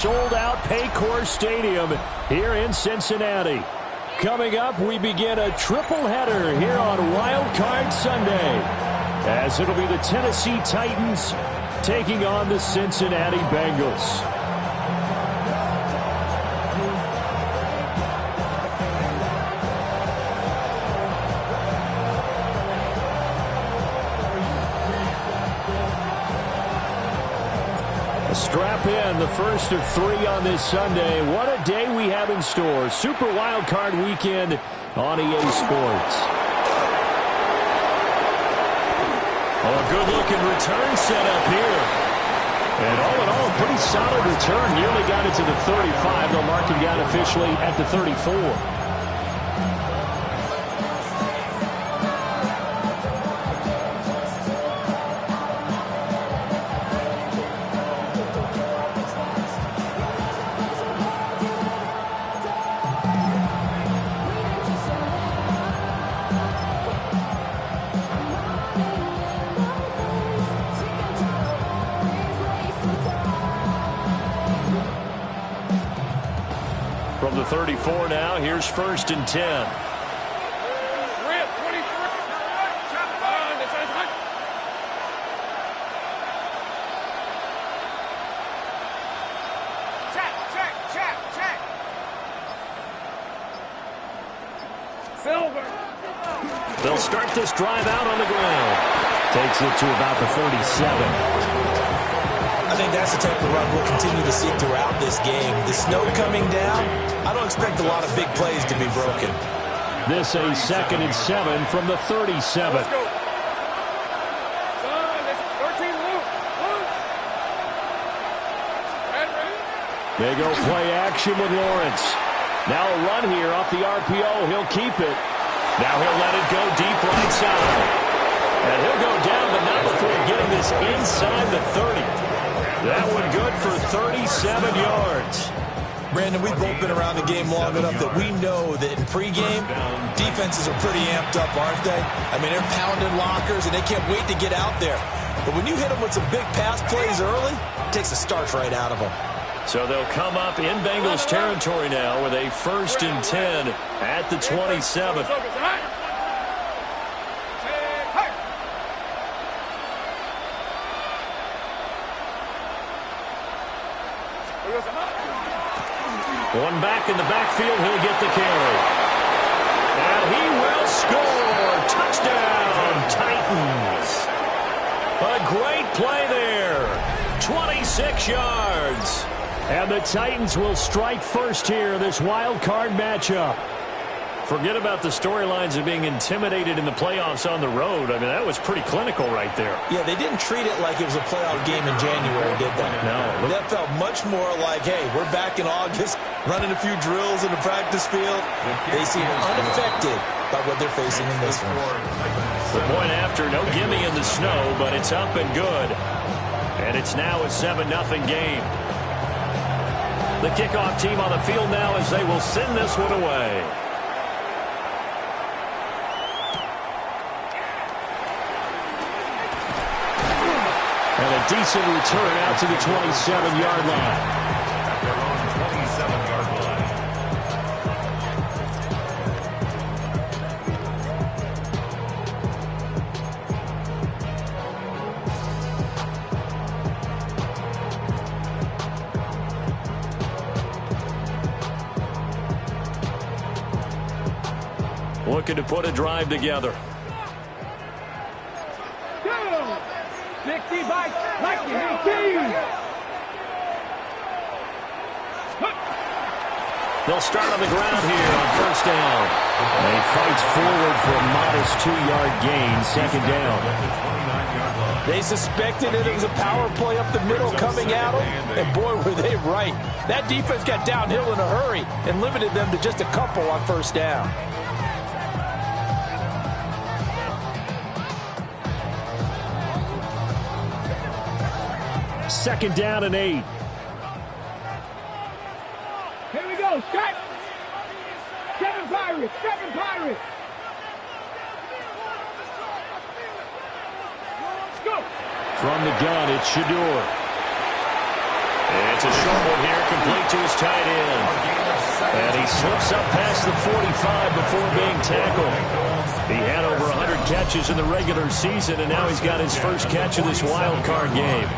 Sold-out Paycor Stadium here in Cincinnati. Coming up, we begin a triple header here on Wild Card Sunday, as it'll be the Tennessee Titans taking on the Cincinnati Bengals. Strap in, the first of 3 on this Sunday. What a day we have in store. Super Wild Card Weekend on EA Sports. Oh, a good-looking return set up here. And all in all, pretty solid return. Nearly got it to the 35. They'll mark him down officially at the 34. From the 34 now, here's 1st and 10. They'll start this drive out on the ground. Takes it to about the 37. I think that's the type of run we'll continue to see throughout this game. The snow coming down, I don't expect a lot of big plays to be broken. This a 2nd and 7 from the 37. They go play action with Lawrence. Now a run here off the RPO. He'll keep it. Now he'll let it go deep right side. And he'll go down, but not before getting this inside the 30. That one good for 37 yards. Brandon, we've both been around the game long enough that we know that in pregame, defenses are pretty amped up, aren't they? I mean, they're pounding lockers, and they can't wait to get out there. But when you hit them with some big pass plays early, it takes the starch right out of them. So they'll come up in Bengals territory now with a 1st and 10 at the 27. One back in the backfield, he'll get the carry. And he will score. Touchdown, Titans. A great play there. 26 yards. And the Titans will strike first here in this wild card matchup. Forget about the storylines of being intimidated in the playoffs on the road. I mean, that was pretty clinical right there. Yeah, they didn't treat it like it was a playoff game in January, did they? No. That felt much more like, hey, we're back in August, running a few drills in the practice field. They seem unaffected by what they're facing in this one. The point after, no gimme in the snow, but it's up and good. And it's now a 7-0 game. The kickoff team on the field now as they will send this one away. And a decent return out to the 27-yard line. At their own 27-yard line. Looking to put a drive together. 60 by 19. They'll start on the ground here on 1st down. And he fights forward for a modest 2-yard gain, 2nd down. They suspected it was a power play up the middle coming at them, and boy, were they right. That defense got downhill in a hurry and limited them to just a couple on 1st down. Second down and 8. Here we go. Strike. 7 Pirates. 7 Pirates. Let's go. From the gun, it's Shador. It's a short one here, complete to his tight end. And he slips up past the 45 before being tackled. He had over 100 catches in the regular season, and now he's got his first catch of this wild card game.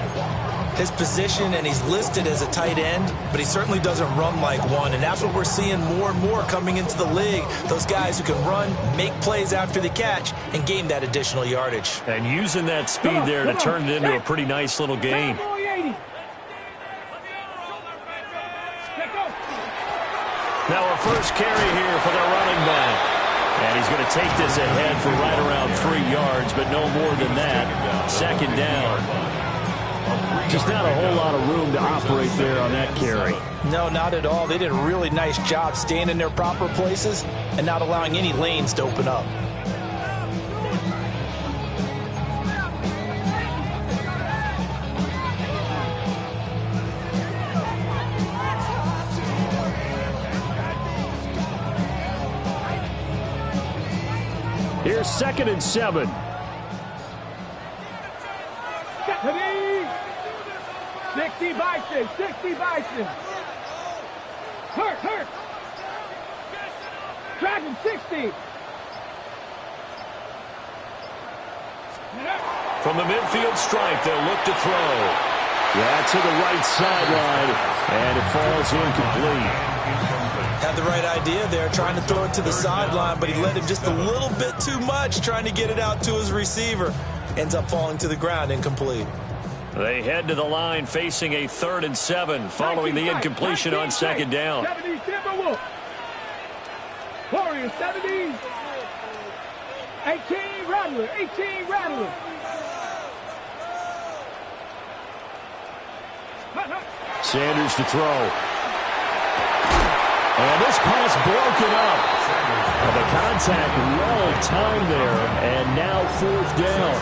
His position, and he's listed as a tight end, but he certainly doesn't run like one, and that's what we're seeing more and more coming into the league. Those guys who can run, make plays after the catch, and gain that additional yardage. And using that speed there to turn it into a pretty nice little game. Now a first carry here for their running back. And he's going to take this ahead for right around 3 yards, but no more than that. Second down. Just not a whole lot of room to operate there on that carry. No, not at all. They did a really nice job staying in their proper places and not allowing any lanes to open up. Here's 2nd and 7. Stephanie! 60 Bison, 60 Bison. Hurt. Dragon 60. From the midfield stripe, they'll look to throw. Yeah, to the right sideline, and it falls incomplete. Had the right idea there, trying to throw it to the sideline, but he led him just a little bit too much, trying to get it out to his receiver. Ends up falling to the ground, incomplete. They head to the line facing a 3rd and 7 following the incompletion on 2nd down. 70 Timberwolf. Warriors 70. 18 Rattler. 18 Rattler. Sanders to throw. And this pass broken up. And the contact well timed there, and now 4th down.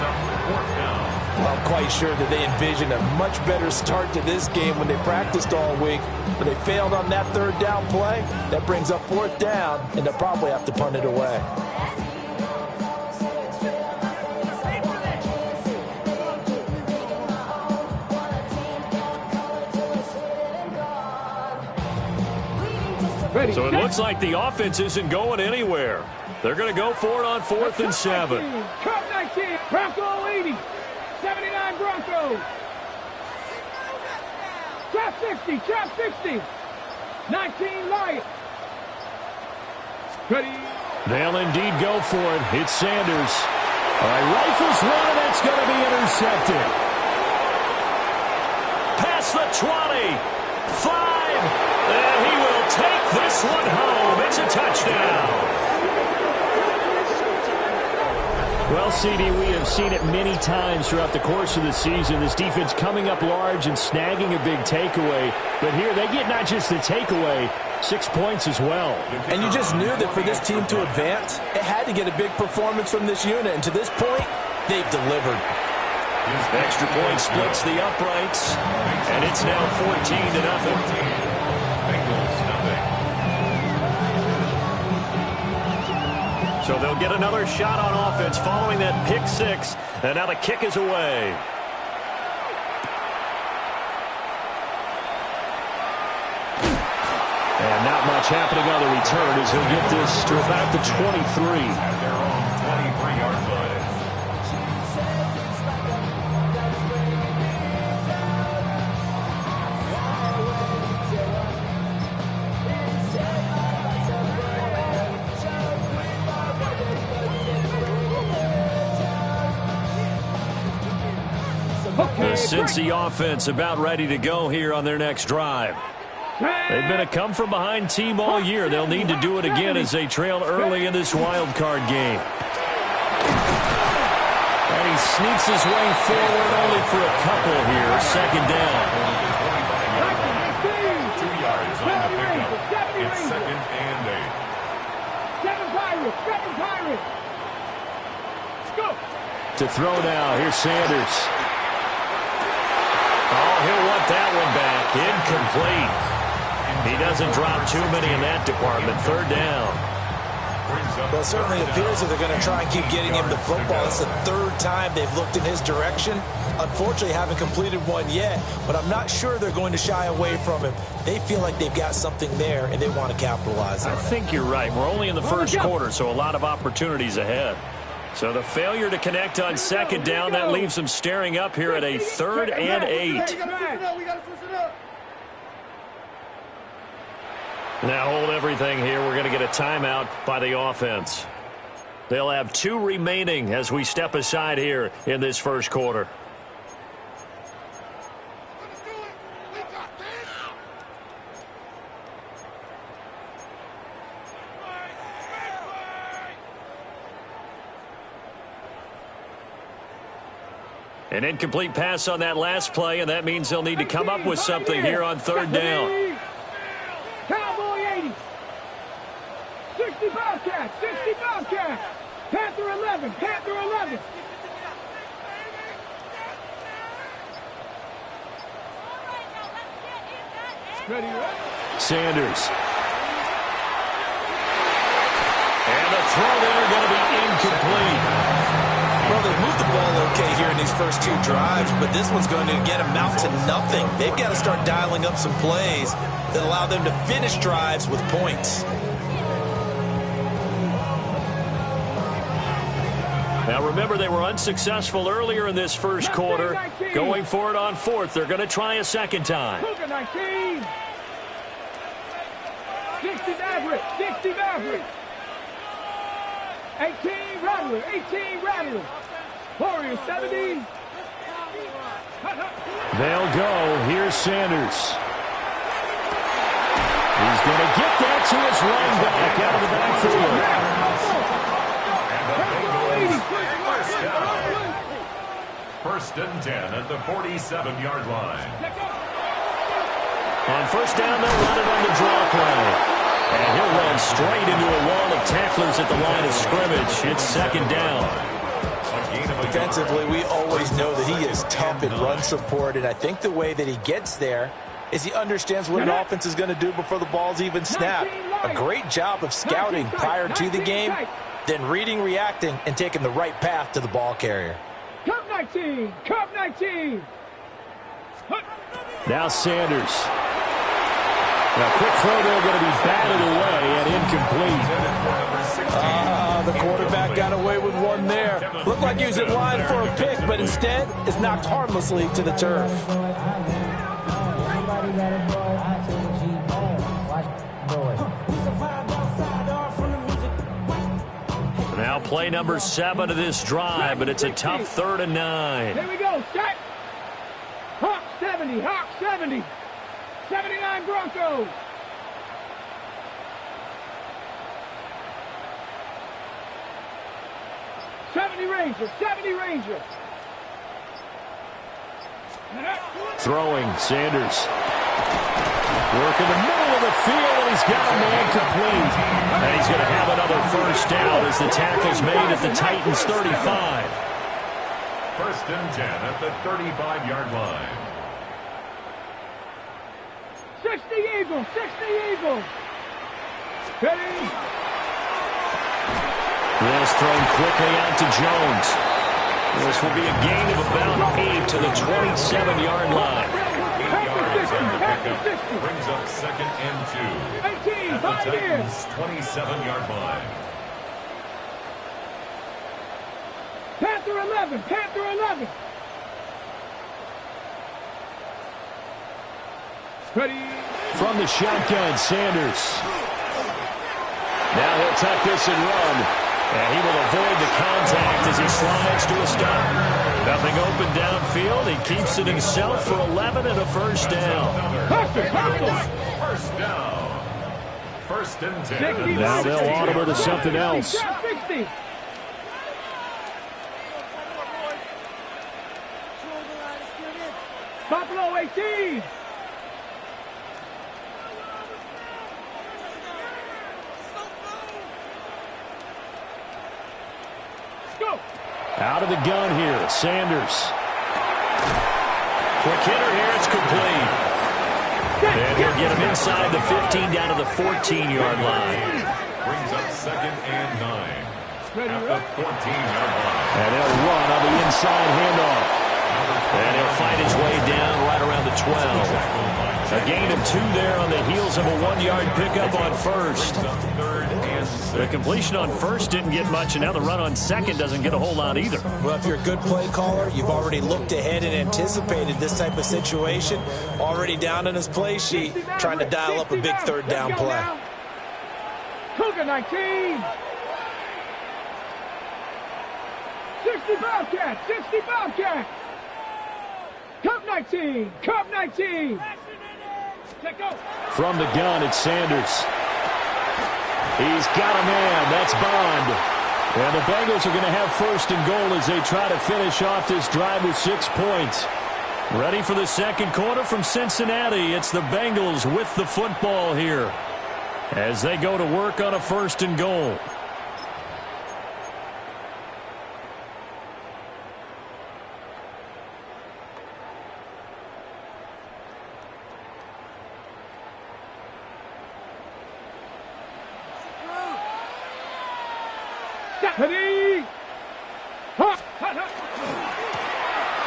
I'm quite sure that they envisioned a much better start to this game when they practiced all week, but they failed on that 3rd down play. That brings up 4th down, and they'll probably have to punt it away. So it looks like the offense isn't going anywhere. They're going to go for it on 4th and 7. Trump 19, Bronco 80, 79 Broncos. Trap 60, 19 Lions. Ready. They'll indeed go for it. It's Sanders. All right, rifles one, and it's going to be intercepted. Past the 20, 5, and he will take this one home. It's a touchdown. Well, CD, we have seen it many times throughout the course of the season. This defense coming up large and snagging a big takeaway. But here they get not just the takeaway, 6 points as well. And you just knew that for this team to advance, it had to get a big performance from this unit. And to this point, they've delivered. Extra point splits the uprights, and it's now 14-0. So they'll get another shot on offense following that pick 6, and now the kick is away. And not much happening on the return as he'll get this to about the 23. At their own 23-yard line. The Cincy offense about ready to go here on their next drive. They've been a come-from-behind team all year. They'll need to do it again as they trail early in this wild card game. And he sneaks his way forward only for a couple here. 2nd down. 2 yards on the pickup. It's 2nd and 8. 7 Pirates. Go. To throw now. Here's Sanders. Oh, he'll want that one back. Incomplete. He doesn't drop too many in that department. 3rd down. Well, it certainly appears that they're going to try and keep getting him the football. It's the third time they've looked in his direction. Unfortunately, haven't completed one yet, but I'm not sure they're going to shy away from him. They feel like they've got something there, and they want to capitalize on it. I think you're right. We're only in the first quarter, so a lot of opportunities ahead. So the failure to connect on second down, that leaves them staring up here at a 3rd and 8. Now hold everything here. We're going to get a timeout by the offense. They'll have 2 remaining as we step aside here in this first quarter. An incomplete pass on that last play, and that means they'll need to come up with something here on 3rd down. Cowboy 80. 65 cats. 65 cats. Panther 11. Panther 11. Sanders. And the throw there going to be incomplete. Well, they moved the ball okay here in these first 2 drives, but this one's going to, again, amount to nothing. They've got to start dialing up some plays that allow them to finish drives with points. Now, remember, they were unsuccessful earlier in this first quarter. Going for it on 4th. They're going to try a second time. 19. 60 Maverick. 60 Maverick. 18 Rattler. 18 Rattler. Warriors 70. They'll go. Here's Sanders. He's going to get that to his running back out of the backfield. First and 10 at the 47-yard line. On 1st down, they'll run it on the draw play. And he'll run straight into a wall of tacklers at the line of scrimmage. It's 2nd down. Defensively, we always know that he is tough in run support, and I think the way that he gets there is he understands what an offense is going to do before the ball's even snapped. A great job of scouting prior to the game, then reading, reacting, and taking the right path to the ball carrier. Cup 19. Cup 19. Now Sanders. Now quick throw there going to be batted away and incomplete. The quarterback got away with one there. Looked like he was in line for a pick, but instead is knocked harmlessly to the turf. Now play number 7 of this drive, but it's a tough 3rd and 9. Here we go. Set. Hawk 70. Hawk 70. 79 Broncos. Rangers. 70 Rangers. Throwing, Sanders. Work in the middle of the field, and he's got a man complete. And he's going to have another 1st down as the tackle's made at the Titans' 35. 1st and 10 at the 35-yard line. 60 Eagles. 60 Eagles. Ready? This thrown quickly out to Jones. This will be a gain of about 8 to the 27-yard line. 8 yards on the pickup. Brings up 2nd and 2. 18, at the Titans' 27-yard line. Panther 11. Panther 11. Ready? From the shotgun, Sanders. Now he'll tuck this and run. And he will avoid the contact as he slides to a stop. Nothing open downfield. He keeps it himself for 11 and a 1st down. 1st down. 1st and 10. Now they'll audible to something else. 60. Buffalo 18. Out of the gun here, Sanders. Quick hitter here, it's complete. And he'll get him inside the 15 down to the 14-yard line. Brings up 2nd and 9. At the 14-yard line. And they'll run on the inside handoff. And he'll fight his way down right around the 12. A gain of 2 there on the heels of a 1-yard pickup on first. The completion on first didn't get much, and now the run on second doesn't get a whole lot either. Well, if you're a good play caller, you've already looked ahead and anticipated this type of situation. Already down in his play sheet, trying to dial up a big third down play. Cougar 19. 60 Bobcats, 60 Bobcats. Cup 19, Cup 19. From the gun, it's Sanders. He's got a man. That's Bond. And the Bengals are going to have 1st and goal as they try to finish off this drive with 6 points. Ready for the second quarter from Cincinnati. It's the Bengals with the football here as they go to work on a 1st and goal.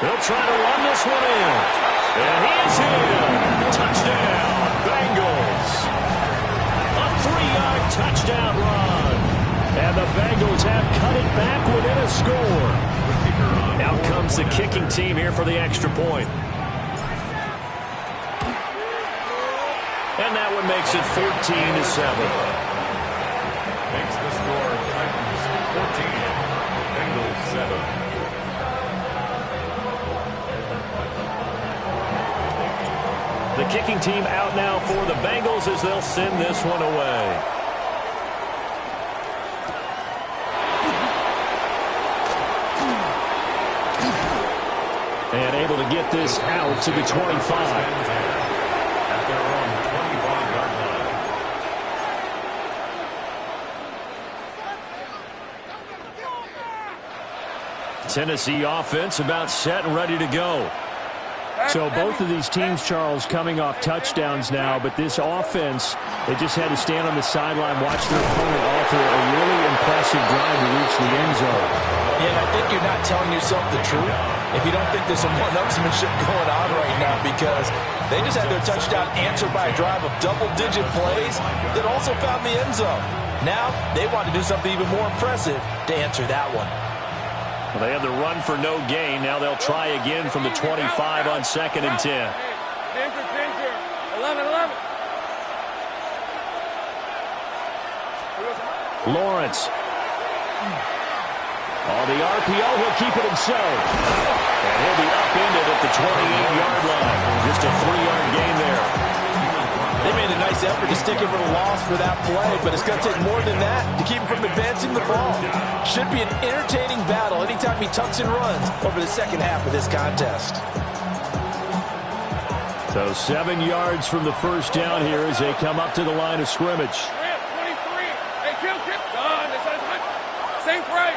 They'll try to run this one in. And he is in. Touchdown, Bengals. A 3-yard touchdown run. And the Bengals have cut it back within a score. Out comes the kicking team here for the extra point. And that one makes it 14-7. Makes the score Titans 14, Bengals 7. The kicking team out now for the Bengals as they'll send this one away. And able to get this out to the 25. At their own 25-yard line. Tennessee offense about set and ready to go. So both of these teams, Charles, coming off touchdowns now, but this offense, they just had to stand on the sideline, watch their opponent offer a really impressive drive to reach the end zone. Yeah, and I think you're not telling yourself the truth if you don't think there's some one-upsmanship going on right now, because they just had their touchdown answered by a drive of double-digit plays that also found the end zone. Now they want to do something even more impressive to answer that one. Well, they had the run for no gain. Now they'll try again from the 25 on 2nd and 10. 11. Lawrence. Oh, the RPO, he'll keep it himself. And he'll be upended at the 28-yard line. Just a 3-yard gain there. They made a nice effort to stick him for the loss for that play, but it's going to take more than that to keep him from advancing the ball. Should be an entertaining battle anytime he tucks and runs over the second half of this contest. So 7 yards from the first down here as they come up to the line of scrimmage. 23. Hey, kill. Same play.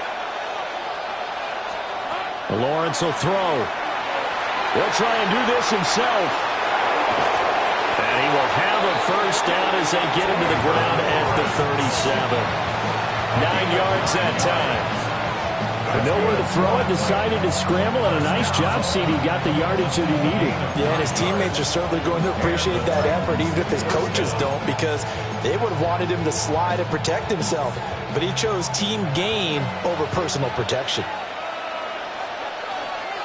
Lawrence will throw. He'll try and do this himself. And he will have a first down as they get him to the ground at the 37. 9 yards that time. But nowhere to throw it, decided to scramble, and a nice job seeing he got the yardage that he needed. Yeah, and his teammates are certainly going to appreciate that effort, even if his coaches don't, because they would have wanted him to slide and protect himself. But he chose team gain over personal protection.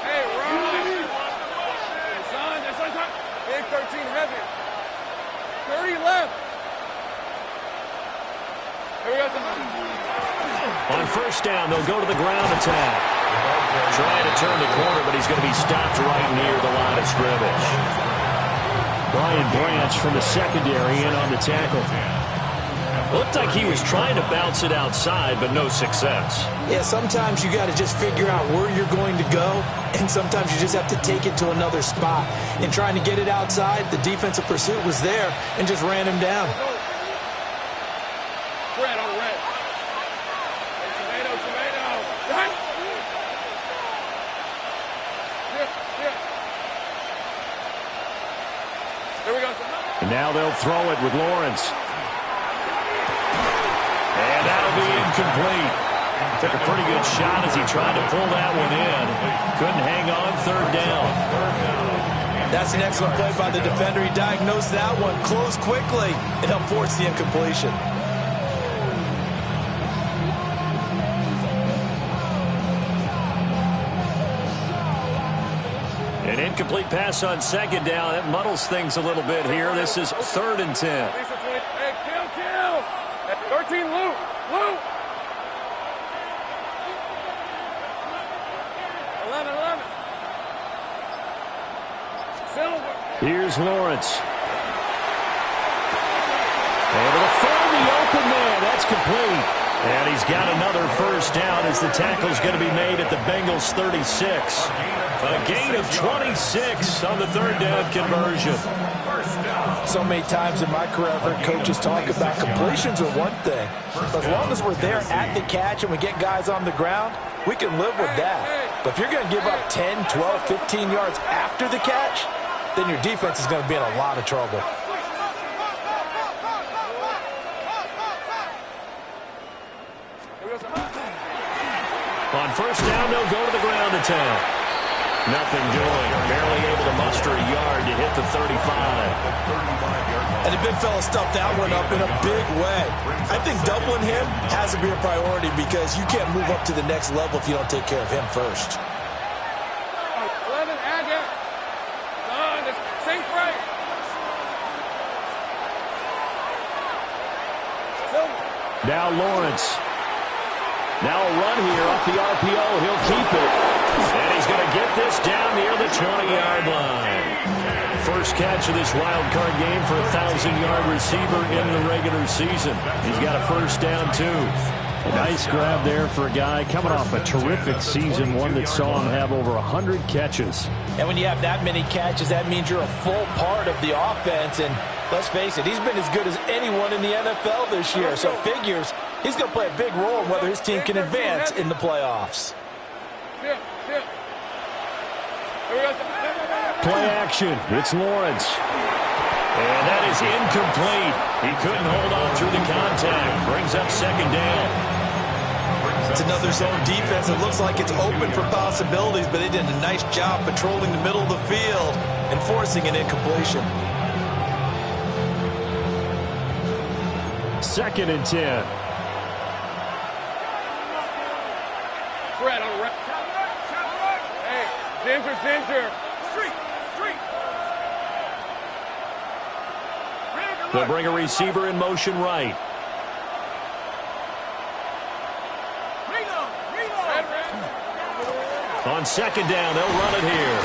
Hey, Ryan. Son, big 13 heavy. 30 left. Here we go, son. On first down, they'll go to the ground attack. Trying to turn the corner, but he's going to be stopped right near the line of scrimmage. Brian Branch from the secondary in on the tackle. Looked like he was trying to bounce it outside, but no success. Yeah, sometimes you got to just figure out where you're going to go, and sometimes you just have to take it to another spot. In trying to get it outside, the defensive pursuit was there and just ran him down. Red on red. Hey, tomato. Right. Here we go. And now they'll throw it with Lawrence. And that'll be incomplete. Took a pretty good shot as he tried to pull that one in. Couldn't hang on, third down. That's an excellent play by the defender. He diagnosed that one, closed quickly, and helped force the incompletion. An incomplete pass on second down. That muddles things a little bit here. This is 3rd and 10. Hey, kill. 13, Luke. 11. Silver. Here's Lawrence. Able to find the open man. That's complete. And he's got another first down as the tackle's going to be made at the Bengals 36. A gain of 26 on the third down conversion. So many times in my career, I've heard coaches talk about completions are one thing. But as long as we're there at the catch and we get guys on the ground, we can live with that. But if you're going to give up 10, 12, 15 yards after the catch, then your defense is going to be in a lot of trouble. On first down, they'll go to the ground attack. Nothing doing. Barely able to muster a yard to hit the 35. And the big fella stuffed that one up in a big way. I think doubling him has to be a priority because you can't move up to the next level if you don't take care of him first. 11, Agate. Same frame. Now Lawrence. Now a run here off the RPO. He'll keep it. And he's going to get this down near the 20-yard line. First catch of this wild card game for a 1,000-yard receiver in the regular season. He's got a first down, too. A nice grab there for a guy coming off a terrific season, one that saw him have over 100 catches. And when you have that many catches, that means you're a full part of the offense. And let's face it, he's been as good as anyone in the NFL this year. So figures he's going to play a big role in whether his team can advance in the playoffs. Play action. It's Lawrence. And that is incomplete. He couldn't hold on through the contact. Brings up second down. It's another zone defense. It looks like it's open for possibilities, but they did a nice job patrolling the middle of the field and forcing an incompletion. 2nd and 10. Fred on the right. Hey, Ginger. Street. They'll bring a receiver in motion right. On second down, they'll run it here.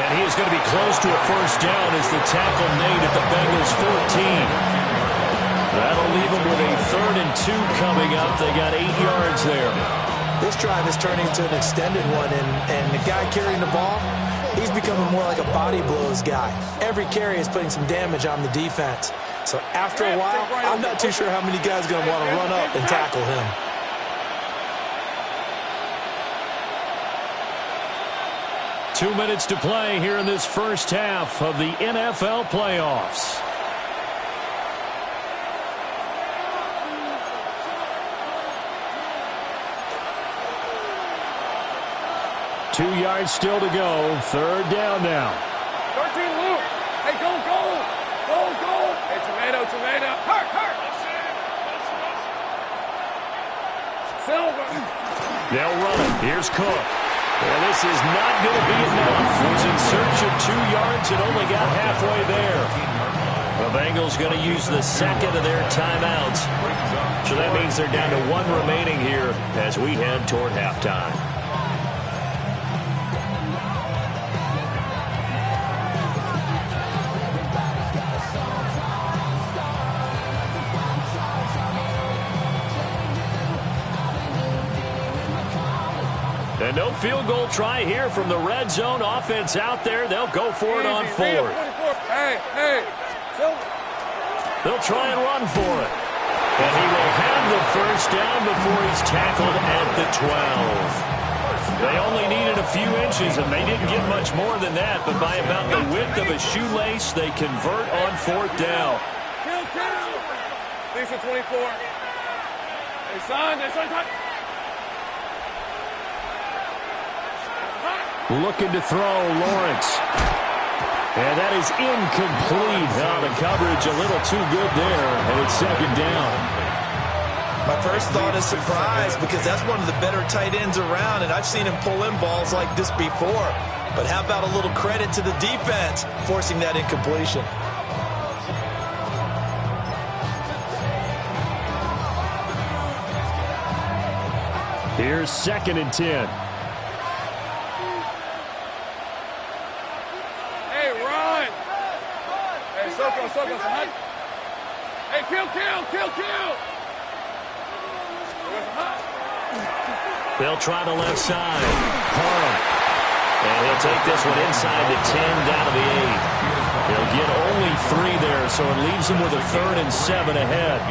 And he is going to be close to a first down as the tackle made at the Bengals 14. That'll leave them with a 3rd and 2 coming up. They got 8 yards there. This drive is turning into an extended one, and the guy carrying the ball, he's becoming more like a body blows guy. Every carry is putting some damage on the defense. So after a while, I'm not too sure how many guys are going to want to run up and tackle him. Two minutes to play here in this first half of the NFL playoffs. Two yards still to go. Third down now. 13, Luke. Hey, go. Hey, tomato. Hurt. Silver. They'll run it. Here's Cook. And this is not going to be enough. Was in search of 2 yards and only got halfway there. The Bengals going to use the second of their timeouts. So that means they're down to 1 remaining here as we head toward halftime. And no field goal try here from the red zone offense out there. They'll go for it on 4th. Hey. They'll try and run for it. And he will have the first down before he's tackled at the 12. They only needed a few inches, and they didn't get much more than that. But by about the width of a shoelace, they convert on 4th down. Kill. Lisa 24. Hey, son. Looking to throw, Lawrence. And that is incomplete. Now the coverage a little too good there, and it's second down. My first thought is surprise, because that's one of the better tight ends around, and I've seen him pull in balls like this before. But how about a little credit to the defense forcing that incompletion? Here's 2nd and 10. Soko, son. Hey, kill. They'll try the left side. Parham. And he'll take this one inside the 10, down to the 8. He'll get only 3 there, so it leaves him with a 3rd and 7 ahead.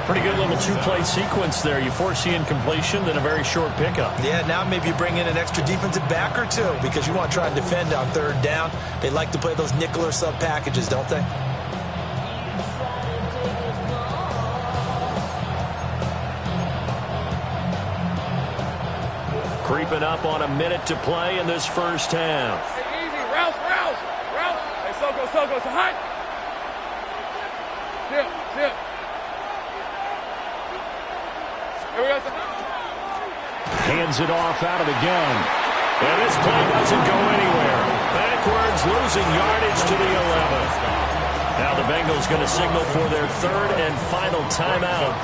Pretty good little two-play sequence there. You force the incompletion, then a very short pickup. Yeah, now maybe you bring in an extra defensive back or two, because you want to try and defend on 3rd down. They like to play those nickel or sub packages, don't they? Creeping up on a minute to play in this first half. Hey, easy. Rouse. Hey, Soko, so hot. Sit. Here we go, son. Hands it off out of the gun. And this play doesn't go anywhere. Backwards, losing yardage to the 11. Now the Bengals going to signal for their 3rd and final timeout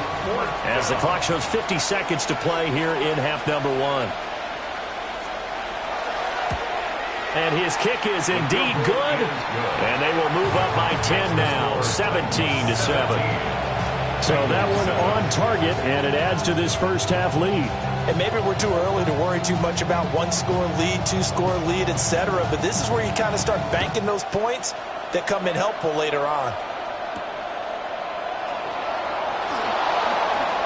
as the clock shows 50 seconds to play here in half number 1. And his kick is indeed good. And they will move up by 10 now, 17-7. So that one on target, and it adds to this first half lead. And maybe we're too early to worry too much about 1-score lead, 2-score lead, etc. But this is where you kind of start banking those points that come in helpful later on.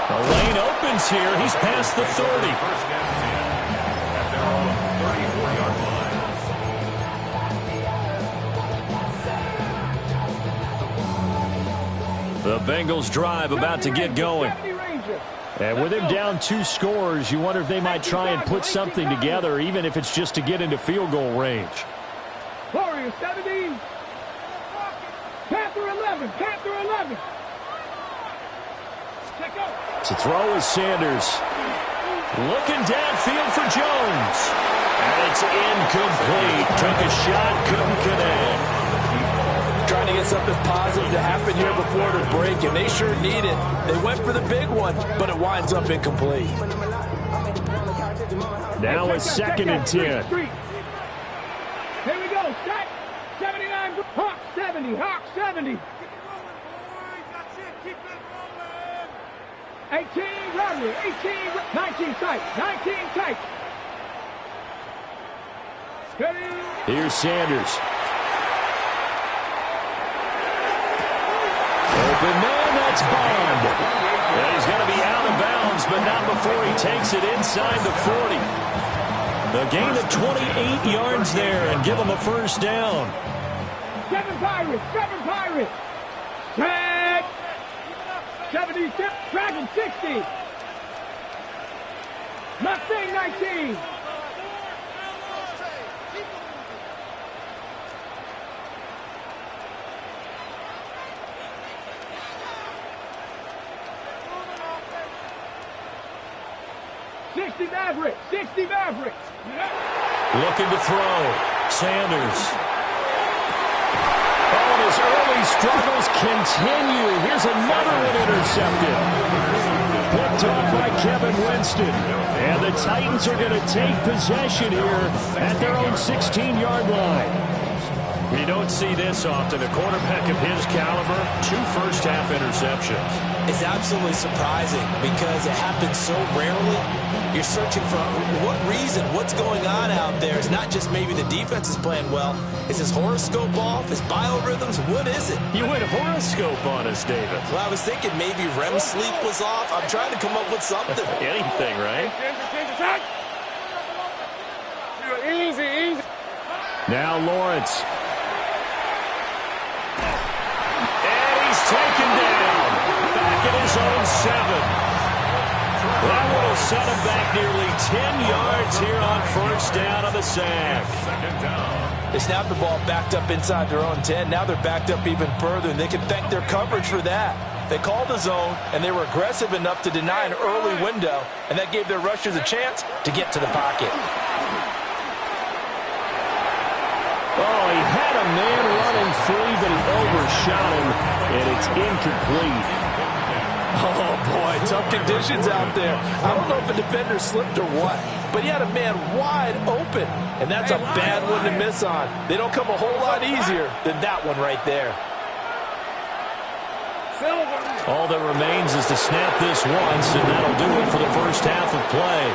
The lane opens here. He's past the 30. First down and 10 at their own 34-yard line. The Bengals drive about to get going. And with him down 2 scores, you wonder if they might try and put something together, even if it's just to get into field goal range. Warriors 70. Panther 11. To throw is Sanders. Looking downfield for Jones. And it's incomplete. Took a shot, couldn't connect. Trying to get something positive to happen here before the break, and they sure need it. They went for the big one, but it winds up incomplete. Now it's 2nd and 10. Here we go. Set. 79. Hawk 70. 18 robbery. 19 tight. Here's Sanders. Open man, that's Bond. And he's going to be out of bounds, but not before he takes it inside the 40. The gain of 28 yards there and give him a first down. 7 Pirates. Tag. 76. Dragon 60. Mustang 19. Sixty Maverick. Looking to throw. Sanders. Oh, his early struggles continue. Here's another one intercepted. Picked off by Kevin Winston. And the Titans are going to take possession here at their own 16-yard line. You don't see this often. A quarterback of his caliber, 2 first-half interceptions. It's absolutely surprising because it happens so rarely. You're searching for what reason, what's going on out there. It's not just maybe the defense is playing well. Is his horoscope off? His biorhythms? What is it? You went horoscope on us, David. Well, I was thinking maybe REM sleep was off. I'm trying to come up with something. Anything, right? Easy. Now Lawrence. And he's taken down. Back at his own 7. That will set him back nearly 10 yards here on first down on the sack. They snapped the ball backed up inside their own 10. Now they're backed up even further, and they can thank their coverage for that. They called the zone, and they were aggressive enough to deny an early window, and that gave their rushers a chance to get to the pocket. Oh, he had a man running free, but he overshot him, and it's incomplete. Oh, boy, tough conditions out there. I don't know if a defender slipped or what, but he had a man wide open, and that's a bad one to miss on. They don't come a whole lot easier than that one right there. All that remains is to snap this once, and that'll do it for the first half of play.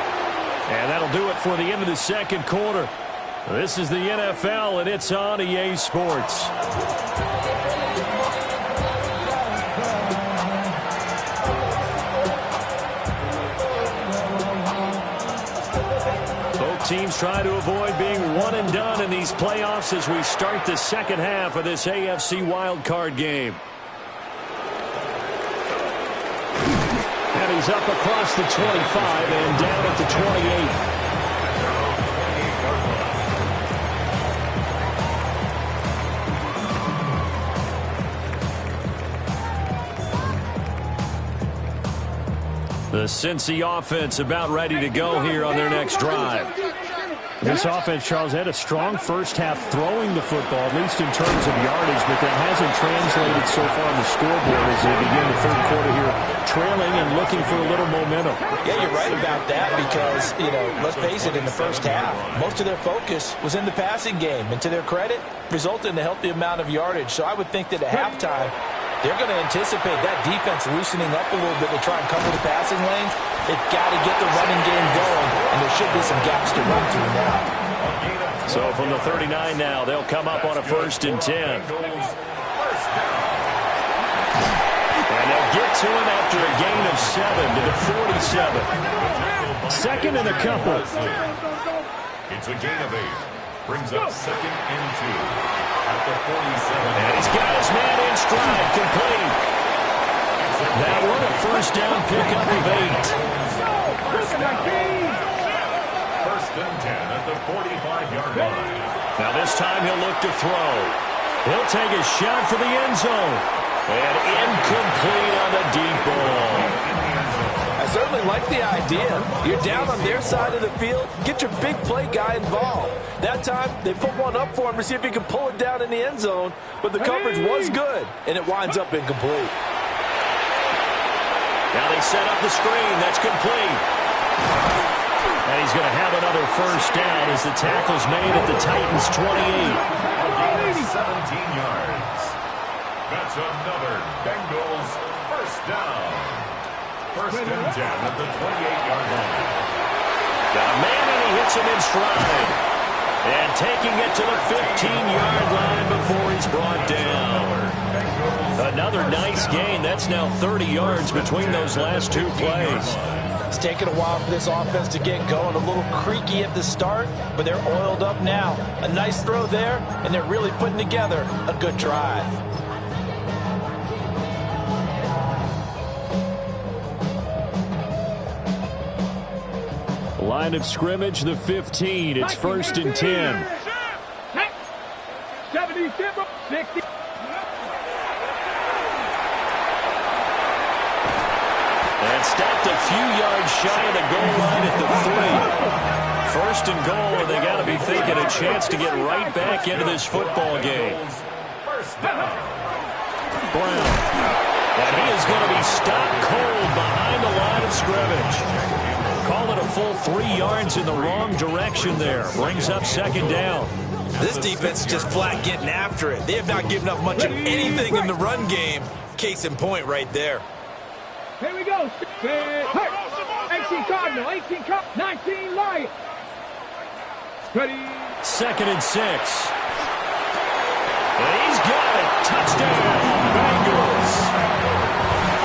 And that'll do it for the end of the second quarter. This is the NFL, and it's on EA Sports. Both teams try to avoid being one and done in these playoffs as we start the second half of this AFC wildcard game. And he's up across the 25 and down at the 28. The Cincy offense about ready to go here on their next drive. This offense, Charles, had a strong first half throwing the football, at least in terms of yardage, but that hasn't translated so far on the scoreboard as they begin the third quarter here, trailing and looking for a little momentum. Yeah, you're right about that because, let's face it, in the first half, most of their focus was in the passing game. And to their credit, resulted in a healthy amount of yardage. So I would think that at halftime, they're going to anticipate that defense loosening up a little bit to try and cover the passing lanes. They've got to get the running game going, and there should be some gaps to run through now. So from the 39 now, they'll come up on a 1st and 10. And they'll get to him after a gain of 7 to the 47. Second and a couple. It's a gain of 8. Brings up 2nd and 2 at the 47. And he's got his man in stride, complete. That one a first down pickup of 8. 1st and 10 at the 45-yard line. Now this time he'll look to throw. He'll take a shot for the end zone. And incomplete on the deep ball. I certainly like the idea. You're down on their side of the field. Get your big play guy involved. That time, they put one up for him to see if he can pull it down in the end zone. But the coverage was good, and it winds up incomplete. Now they set up the screen. That's complete. And he's going to have another first down as the tackle's made at the Titans' 28. 17 yards. That's another Bengals first down. 1st and 10 at the 28-yard line. Got a man, and he hits him in stride. And taking it to the 15-yard line before he's brought down. Another nice gain. That's now 30 yards between those last two plays. It's taken a while for this offense to get going. A little creaky at the start, but they're oiled up now. A nice throw there, and they're really putting together a good drive. Line of scrimmage, the 15. It's 1st and 10. 77, 60. And stopped a few yards shy of the goal line at the 3. 1st and goal, and they got to be thinking a chance to get right back into this football game. Brown. And he is going to be stopped cold behind the line of scrimmage. Call it a full 3 yards in the wrong direction there. Brings up 2nd down. This defense is just flat getting after it. They have not given up much of anything in the run game. Case in point right there. Here we go. 18 Cardinal, 18 Cup, 19 Lion. Ready. 2nd and 6. And he's got it. Touchdown, Bengals.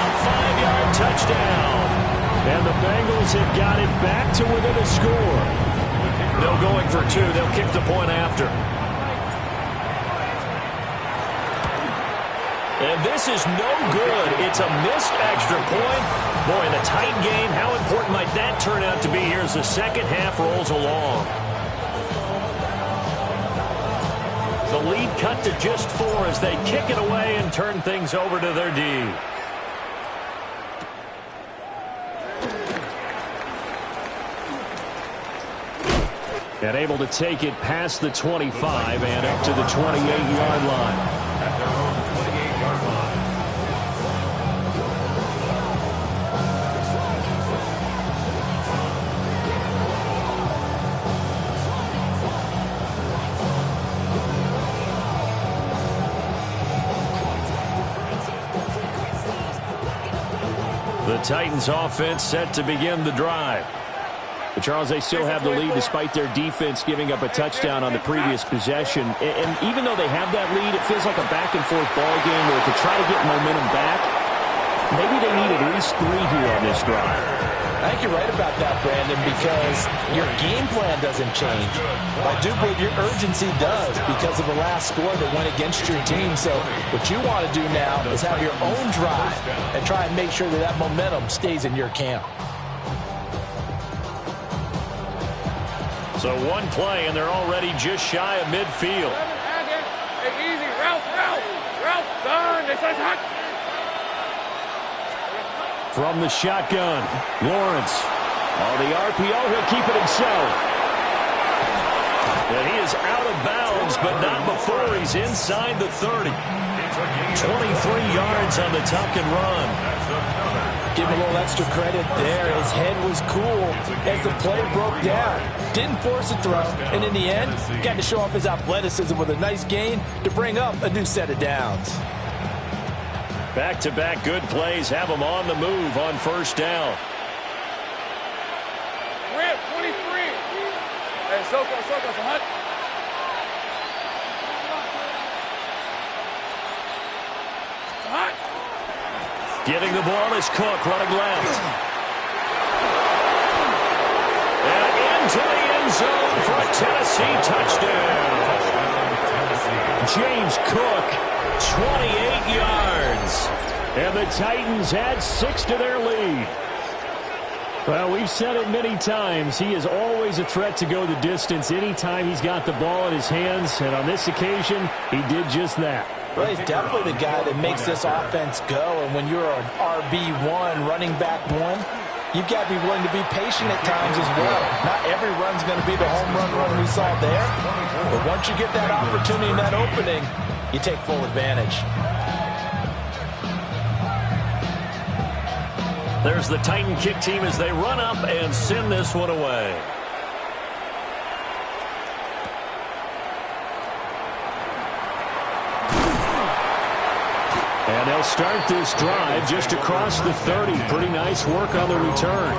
A 5-yard touchdown. And the Bengals have got it back to within a score. They'll going for 2. They'll kick the point after. And this is no good. It's a missed extra point. Boy, in a tight game, how important might that turn out to be here as the second half rolls along? The lead cut to just 4 as they kick it away and turn things over to their D. And able to take it past the 25 and up to the 28-yard line. At their own 28-yard line. The Titans offense set to begin the drive. But Charles, they still have the lead despite their defense giving up a touchdown on the previous possession. And even though they have that lead, it feels like a back-and-forth ball game where to try to get momentum back, maybe they need at least 3 here on this drive. I think you're right about that, Brandon, because your game plan doesn't change. I do believe your urgency does because of the last score that went against your team. So what you want to do now is have your own drive and try and make sure that that momentum stays in your camp. So one play, and they're already just shy of midfield. Hey, easy. Ralph, son. This is hot. From the shotgun, Lawrence. On the RPO, he'll keep it himself. And he is out of bounds, but not before he's inside the 30. 23 yards on the tuck and run. Give him a little extra credit there. His head was cool as the play broke down. Didn't force a throw, and in the end, got to show off his athleticism with a nice gain to bring up a new set of downs. Back-to-back good plays have him on the move on first down. Rip, 23. Hey, Soko, Hunt. Hunt. Getting the ball is Cook running left. And into the end zone for a Tennessee touchdown. James Cook, 28 yards. And the Titans add 6 to their lead. Well, we've said it many times. He is always a threat to go the distance anytime he's got the ball in his hands. And on this occasion, he did just that. Well, he's definitely the guy that makes this offense go. And when you're an RB1, running back 1, you've got to be willing to be patient at times as well. Not every run's going to be the home run we saw there. But once you get that opportunity and that opening, you take full advantage. There's the Titan kick team as they run up and send this one away. And they'll start this drive just across the 30. Pretty nice work on the return.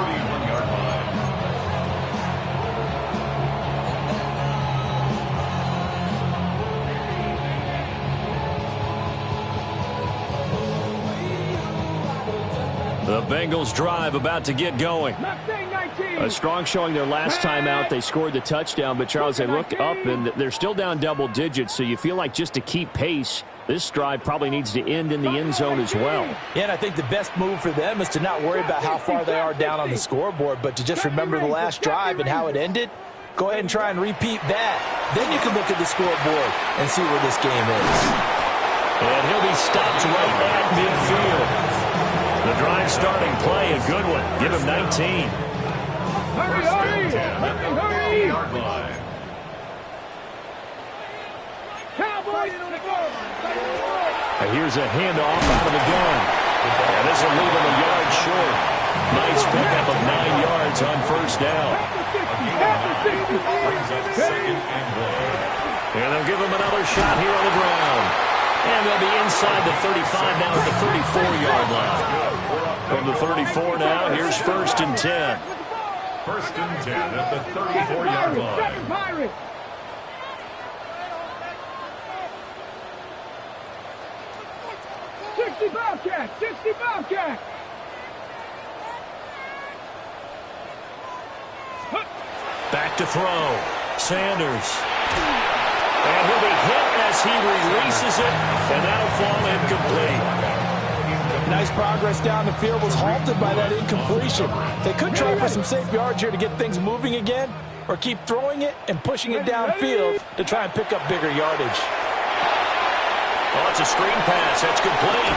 The Bengals drive about to get going. A strong showing their last time out. They scored the touchdown, but Charles, they look up and they're still down double digits, so you feel like just to keep pace, this drive probably needs to end in the end zone as well. Yeah, and I think the best move for them is to not worry about how far they are down on the scoreboard, but to just remember the last drive and how it ended. Go ahead and try and repeat that. Then you can look at the scoreboard and see where this game is. And he'll be stopped right at midfield. The drive starting play, a good one. Give him 19. Hurry! Cowboys! And here's a handoff out of the gun. And this will leave him a yard short. Nice pickup of 9 yards on first down. And they'll give him another shot here on the ground. And they'll be inside the 35 now at the 34-yard line. From the 34 now, here's 1st and 10. 1st and 10 at the 34-yard line. 60 Bobcat! Back to throw. Sanders. And he'll be hit as he releases it, and that'll fall incomplete. Nice progress down the field, was halted by that incompletion. They could try for some safe yards here to get things moving again, or keep throwing it and pushing it downfield to try and pick up bigger yardage. Oh, it's a screen pass. That's complete.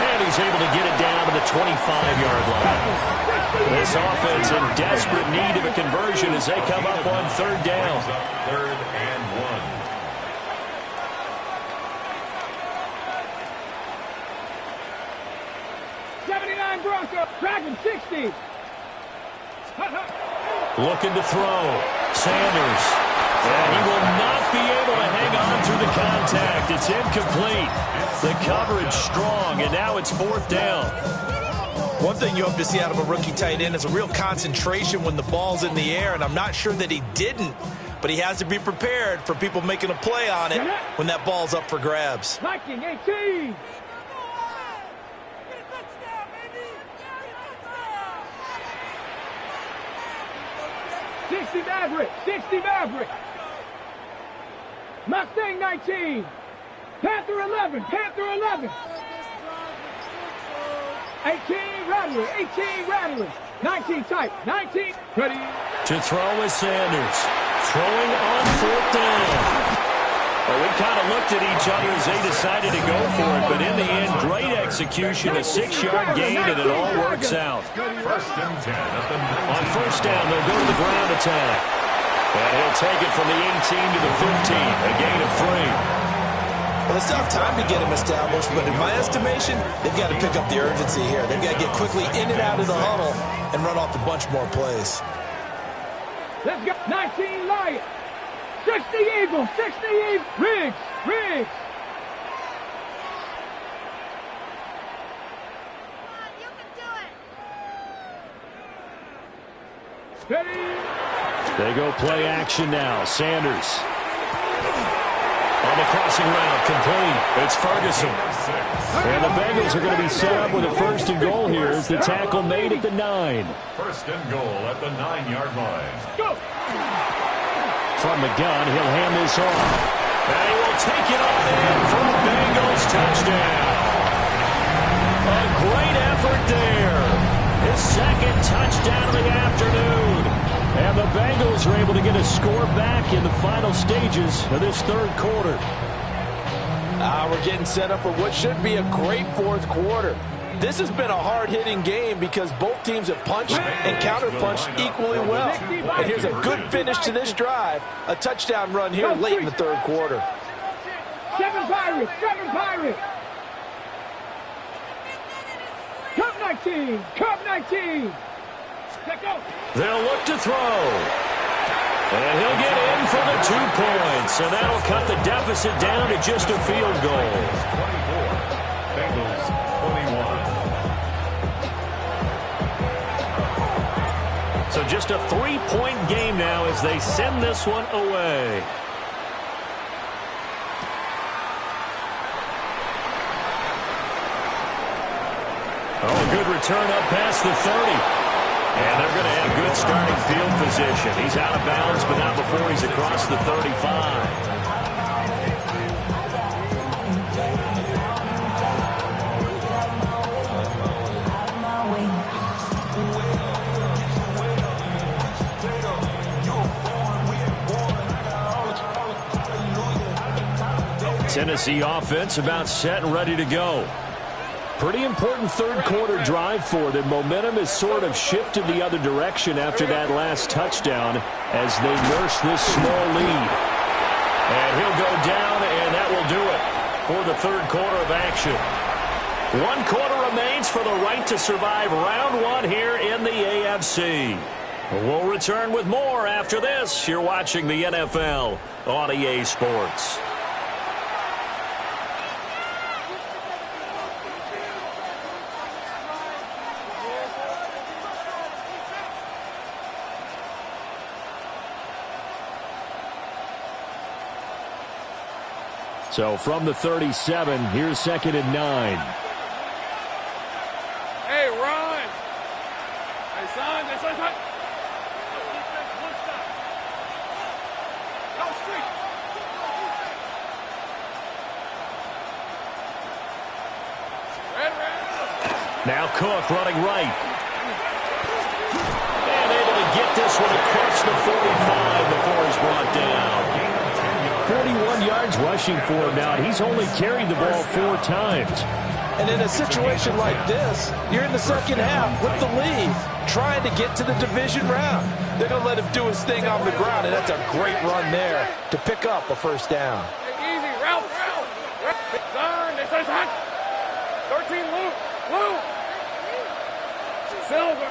And he's able to get it down to the 25-yard line. This offense in desperate need of a conversion as they come up on third down. Third and 1. Bronco, dragon 60. Looking to throw. Sanders. And he will not be able to hang on through the contact. It's incomplete. The coverage strong, and now it's fourth down. One thing you hope to see out of a rookie tight end is a real concentration when the ball's in the air, and I'm not sure that he didn't, but he has to be prepared for people making a play on it when that ball's up for grabs. Viking 18. 60 Maverick, 60 Maverick. Mustang 19. Panther 11, Panther 11. 18 Rattler, 18 Rattler. 19 tight, 19. Ready. To throw is Sanders. Throwing on fourth down. Well, we kind of looked at each other as they decided to go for it, but in the end, great execution, a 6-yard gain, and it all works out. First and 10 at the 9. On first down, they'll go to the ground attack. And he'll take it from the 18 to the 15, a gain of 3. Well, they still have time to get him established, but in my estimation, they've got to pick up the urgency here. They've got to get quickly in and out of the huddle and run off a bunch more plays. Let's go. 19 Lion. 60 Eagle, 60 Eagle. Riggs, Riggs. You can do it. Ready. They go play action now. Sanders. On the crossing route, complete. It's Ferguson. And the Bengals are going to be set up with a first and goal here as the tackle made at the 9. First and goal at the 9-yard line. Go. From the gun, he'll hand this off. And he will take it on in for the Bengals touchdown. A great effort there. His second touchdown of the afternoon. And the Bengals are able to get a score back in the final stages of this third quarter. We're getting set up for what should be a great fourth quarter. This has been a hard-hitting game because both teams have punched and counter-punched equally well. And here's a good finish to this drive. A touchdown run here late in the third quarter. 7 Pirates, 7 Pirates. Cup 19, Cup 19. Let go. They'll look to throw. And he'll get in for the 2 points. And that'll cut the deficit down to just a field goal. 24. Bengals 21. So just a 3-point game now as they send this one away. Oh, a good return up past the 30. And they're going to have good starting field position. He's out of bounds, but not before he's across the 35. Tennessee offense about set and ready to go. Pretty important third quarter drive for them. Momentum has sort of shifted the other direction after that last touchdown as they nurse this small lead. And he'll go down, and that will do it for the third quarter of action. 1 quarter remains for the right to survive round 1 here in the AFC. We'll return with more after this. You're watching the NFL on EA Sports. So from the 37, here's 2nd and 9. Hey, Ron. Hey, son. Hey, son. Go street. Red. Now Cook running right. And able to get this one across the 45 before he's brought down. 41 yards rushing for him now, and he's only carried the ball 4 times. And in a situation like this, you're in the second half with the lead, trying to get to the division round. They're going to let him do his thing on the ground, and that's a great run there to pick up a first down. Easy, Ralph. Son, this is hot. 13, Lou. Silver.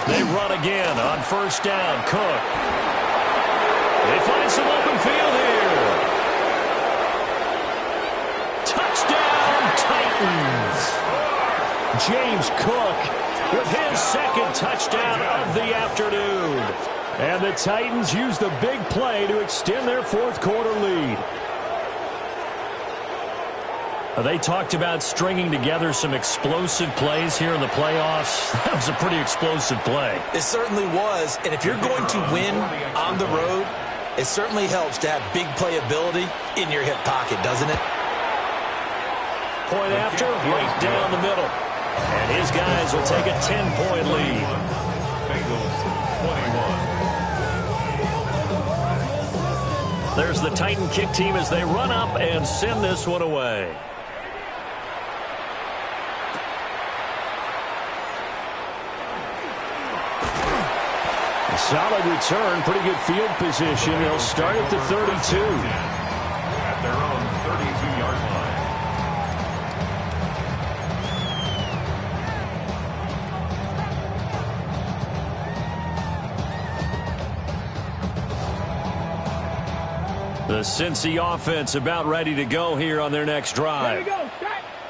They run again on first down. Cook. They find some open field here. Touchdown, Titans. James Cook with his second touchdown of the afternoon. And the Titans use the big play to extend their fourth quarter lead. They talked about stringing together some explosive plays here in the playoffs. That was a pretty explosive play. It certainly was, and if you're going to win on the road, it certainly helps to have big playability in your hip pocket, doesn't it? Point after, right down the middle. And his guys will take a 10-point lead. Bengals 21. There's the Titan kick team as they run up and send this one away. A solid return, pretty good field position. They'll start at the 32. At their own 32-yard line. The Cincy offense about ready to go here on their next drive.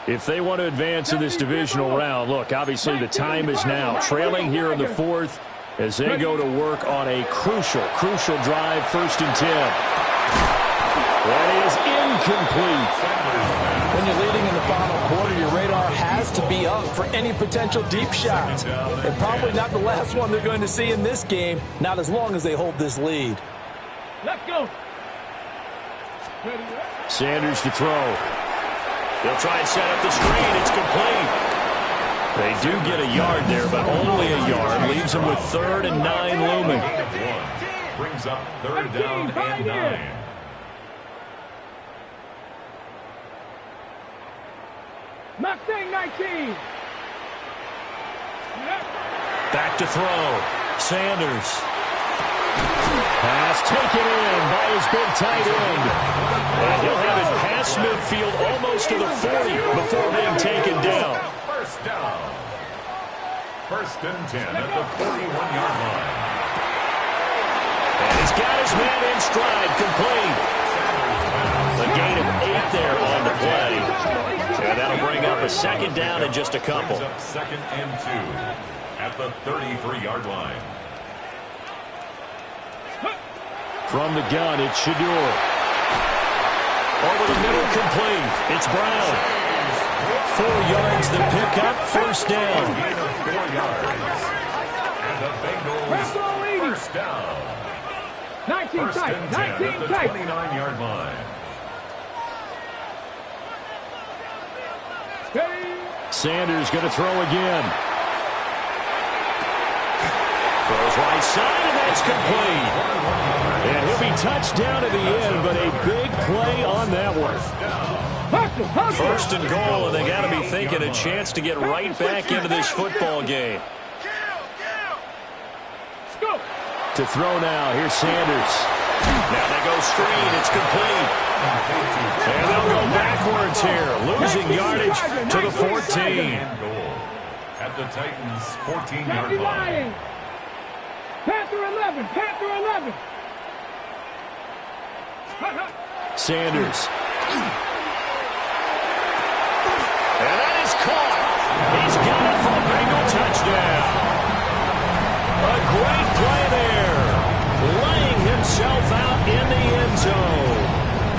If they want to advance in this divisional round, look, obviously the time is now. Trailing here in the fourth as they go to work on a crucial drive, 1st and 10. That is incomplete. When you're leading in the final quarter, your radar has to be up for any potential deep shots. And probably not the last one they're going to see in this game, not as long as they hold this lead. Let's go. Sanders to throw. They'll try and set up the screen. It's complete. They do get a yard there, but only a yard. Leaves them with 3rd and 9 looming. Brings up 3rd down and 9. Mustang 19. Back to throw. Sanders. Pass taken in by his big tight end. And he'll have it past midfield almost to the 40 before being taken down. First down. 1st and 10 at the 41-yard line. And he's got his man in stride, complete. A gain of 8 there on the play. And that'll bring up a 2nd down in just a couple. Brings up 2nd and 2 at the 33-yard line. From the gun, it's Shador. Over the middle, complete. It's Brown. 4 yards the pickup, 1st down. 4 yards. And the Bengals 1st down. 19 1st tight. and 10 at 19 the tight. 29-yard line. Sanders going to throw again. Throws right side, and that's complete. And he'll be touched down at the end, but a big play on that one. 1st and goal, and they got to be thinking a chance to get right back into this football game. To throw now, here's Sanders. Now they go screen, it's complete. And they'll go backwards here, losing yardage to the 14. At the Titans' 14-yard line. Panther 11. Panther 11. Sanders. And that is caught. He's got it for a Bengal touchdown. A great play there. Laying himself out in the end zone.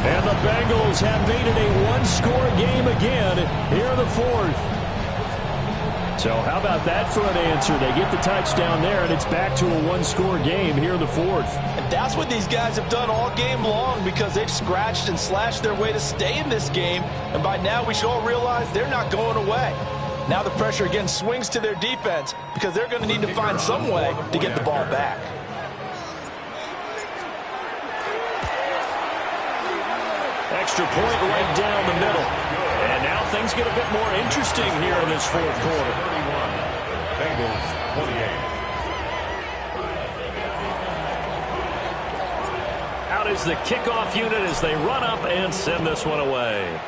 And the Bengals have made it a one-score game again here in the fourth. So how about that for an answer? They get the touchdown there, and it's back to a one-score game here in the fourth. And that's what these guys have done all game long because they've scratched and slashed their way to stay in this game. And by now we should all realize they're not going away. Now the pressure again swings to their defense because they're going to need to find some way to get the ball back. Extra point right down the middle. And now things get a bit more interesting here in this fourth quarter. 31. Bengals 28. Out is the kickoff unit as they run up and send this one away.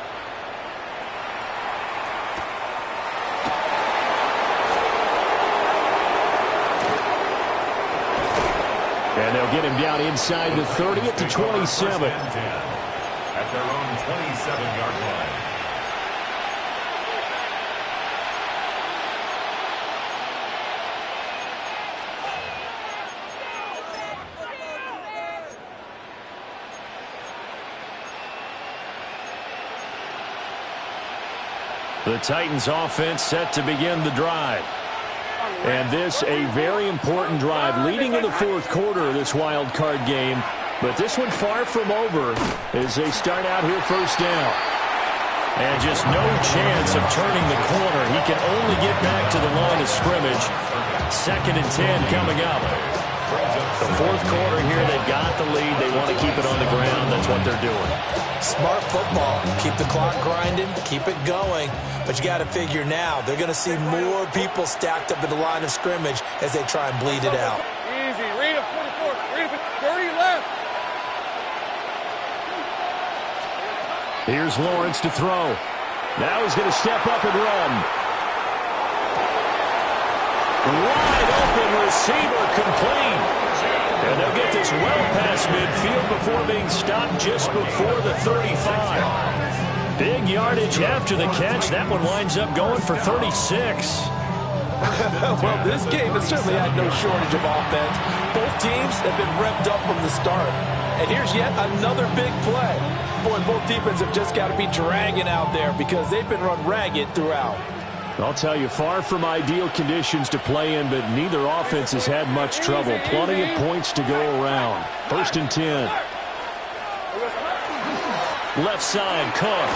And they'll get him down inside the 30 at the 27. At their own 27-yard line. The Titans offense set to begin the drive. And this a very important drive leading in the fourth quarter of this wild card game. But this one far from over as they start out here first down. And just no chance of turning the corner. He can only get back to the line of scrimmage. 2nd and 10 coming up. The fourth quarter here, they've got the lead. They want to keep it on the ground. That's what they're doing. Smart football. Keep the clock grinding. Keep it going. But you got to figure now they're going to see more people stacked up at the line of scrimmage as they try and bleed it out. Easy. Read it, 44. Read it, 30 left. Here's Lawrence to throw. Now he's going to step up and run. Wide open receiver complete. And they'll get this well past midfield before being stopped just before the 35. Big yardage after the catch. That one winds up going for 36. Well, this game has certainly had no shortage of offense. Both teams have been revved up from the start. And here's yet another big play. Boy, both defenses have just got to be dragging out there because they've been run ragged throughout. I'll tell you, far from ideal conditions to play in, but neither offense has had much trouble. Plenty of points to go around. 1st and 10. Left side, Cook.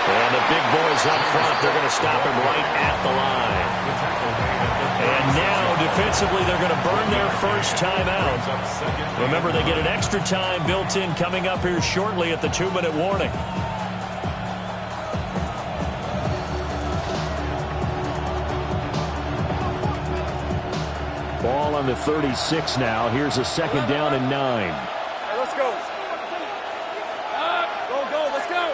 And the big boys up front, they're going to stop him right at the line. And now, defensively, they're going to burn their first timeout. Remember, they get an extra time built in coming up here shortly at the 2-minute warning. Ball on the 36 now. Here's a 2nd down and 9. Hey, let's go. Go, let's go.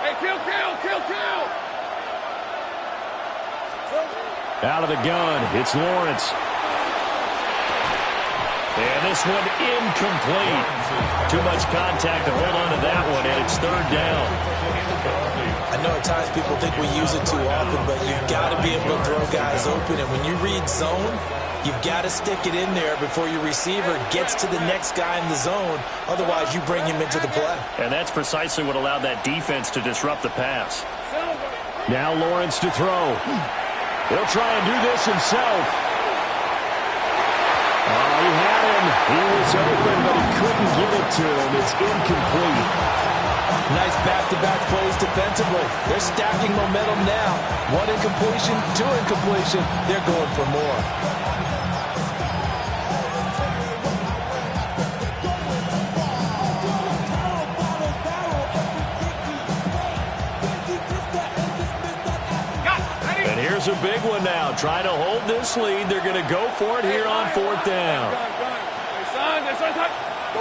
Hey, kill. Out of the gun, it's Lawrence. And this one incomplete. Too much contact to hold on to that one, and it's 3rd down. I know at times people think we use it too often, but you've got to be able to throw guys open. And when you read zone, you've got to stick it in there before your receiver gets to the next guy in the zone. Otherwise, you bring him into the play. And that's precisely what allowed that defense to disrupt the pass. Now Lawrence to throw. He'll try and do this himself. Oh, he had him. He was open, but he couldn't get it to him. It's incomplete. Nice back-to-back plays defensively. They're stacking momentum now. 1 incompletion, 2 incompletion. They're going for more. And here's a big one now. Trying to hold this lead. They're going to go for it here on 4th down. Hey, son.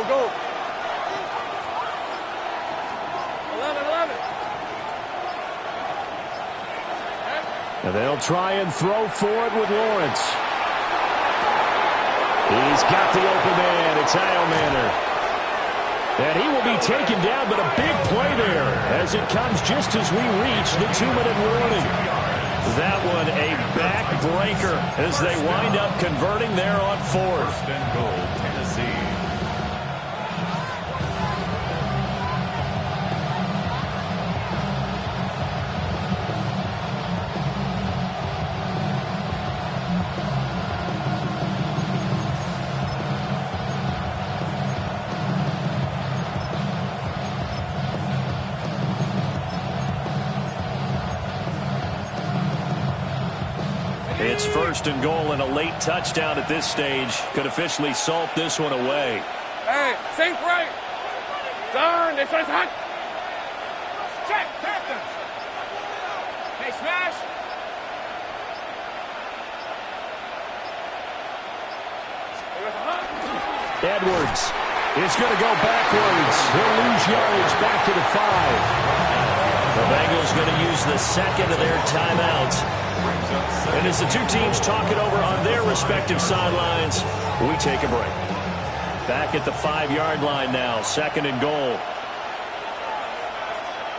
Go. 11. And they'll try and throw for it with Lawrence. He's got the open man. It's Heilmanner. And he will be taken down, but a big play there as it comes just as we reach the 2-minute warning. That one a backbreaker as they wind up converting there on 4th. 1st and goal, Tennessee. It's 1st and goal, and a late touchdown at this stage could officially salt this one away. Hey, sink right. Turn. This one's hot. Check. Captains. Hey, smash. Edwards is going to go backwards. He'll lose yardage back to the 5. The Bengals going to use the second of their timeouts. And as the two teams talk it over on their respective sidelines, we take a break. Back at the 5-yard line now, 2nd and goal.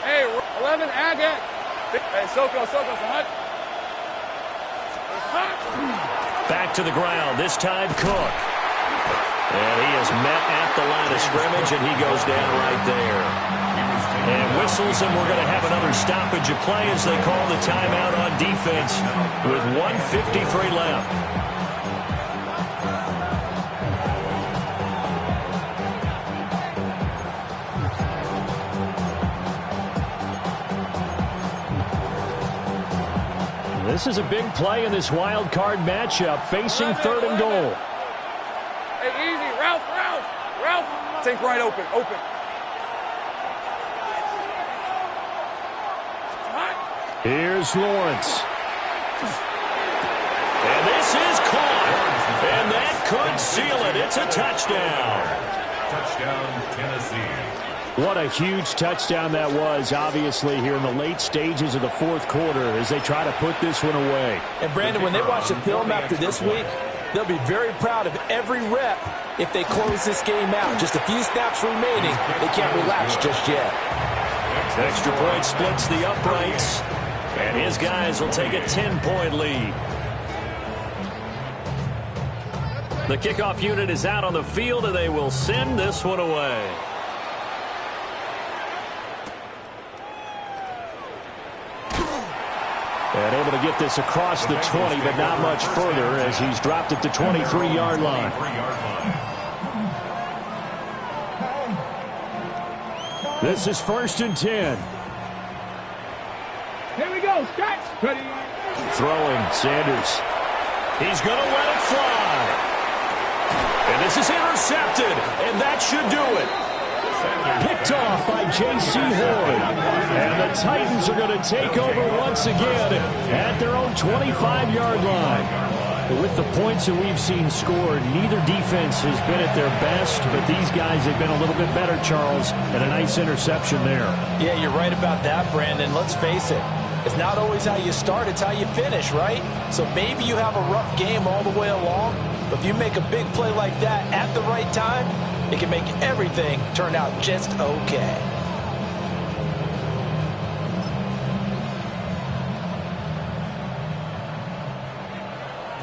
Hey, 11, Agate. Hey, Soko, hot. Back to the ground, this time Cook. And he is met at the line of scrimmage, and he goes down right there. And whistles, and we're going to have another stoppage of play as they call the timeout on defense with 1:53 left. This is a big play in this wild card matchup, facing 3rd and goal. Hey, easy. Ralph. Sink right open. Here's Lawrence. And this is caught. And that could seal it. It's a touchdown. Touchdown, Tennessee. What a huge touchdown that was, obviously, here in the late stages of the 4th quarter as they try to put this one away. And, Brandon, when they watch the film after this week, they'll be very proud of every rep if they close this game out. Just a few snaps remaining. They can't relax just yet. Extra point splits the uprights. And his guys will take a 10-point lead. The kickoff unit is out on the field, and they will send this one away. And able to get this across the 20, but not much further as he's dropped it to 23-yard line. This is 1st and 10. Here we go. Start. Ready. Throwing, Sanders. He's going to let it fly. And this is intercepted, and that should do it. Picked off by J.C. Horn. And the Titans are going to take over once again at their own 25-yard line. With the points that we've seen scored, neither defense has been at their best, but these guys have been a little bit better, Charles, and a nice interception there. Yeah, you're right about that, Brandon. Let's face it. It's not always how you start, it's how you finish, right? So maybe you have a rough game all the way along, but if you make a big play like that at the right time, it can make everything turn out just okay.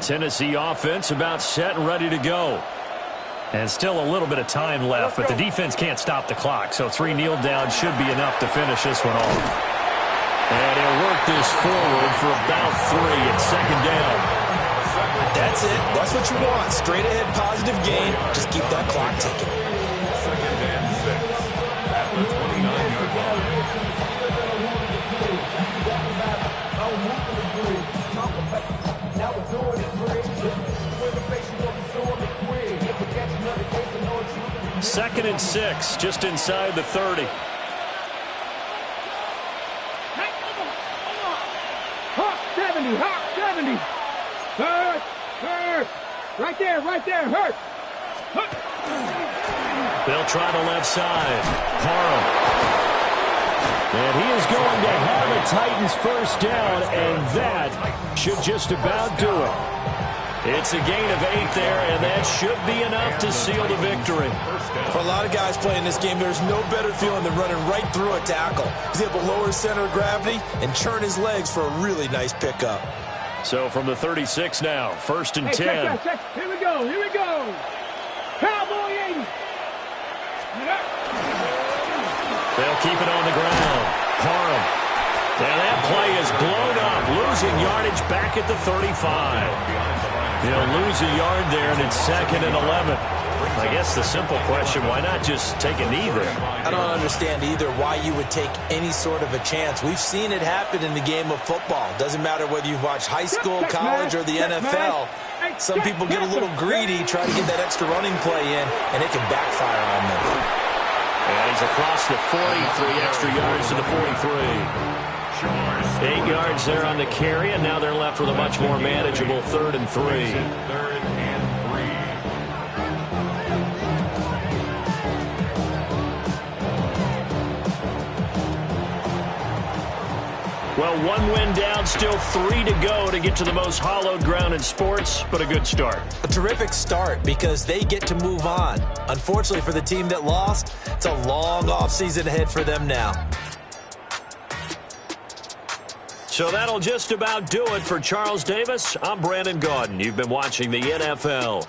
Tennessee offense about set and ready to go. And still a little bit of time left, but the defense can't stop the clock, so 3 kneel downs should be enough to finish this one off. And he'll work this forward for about 3 at 2nd down. That's it. That's what you want. Straight ahead positive gain. Just keep that clock ticking. 2nd and 6 at the 29-yard line. Second and 6, just inside the 30. Hawk 70. Hurt. Right there, hurt. They'll try the left side. Parham. And he is going to have the Titans first down, and that should just about do it. It's a gain of 8 there, and that should be enough to seal the victory. For a lot of guys playing this game, there's no better feeling than running right through a tackle. He's able to lower his center of gravity and churn his legs for a really nice pickup. So from the 36 now, 1st and 10. Check. Here we go. Cowboy 80. They'll keep it on the ground. Parham. And that play is blown up, losing yardage back at the 35. He'll lose a yard there, and it's 2nd and 11. I guess the simple question, why not just take a knee there? I don't understand either why you would take any sort of a chance. We've seen it happen in the game of football. Doesn't matter whether you've watched high school, college, or the NFL. Some people get a little greedy, try to get that extra running play in, and it can backfire on them. And he's across the 43 extra yards to the 43. 8 yards there on the carry, and now they're left with a much more manageable 3rd and 3. 3rd and 3. Well, 1 win down, still 3 to go to get to the most hallowed ground in sports, but a good start. A terrific start because they get to move on. Unfortunately for the team that lost, it's a long offseason ahead for them now. So that'll just about do it for Charles Davis. I'm Brandon Gaudin. You've been watching the NFL.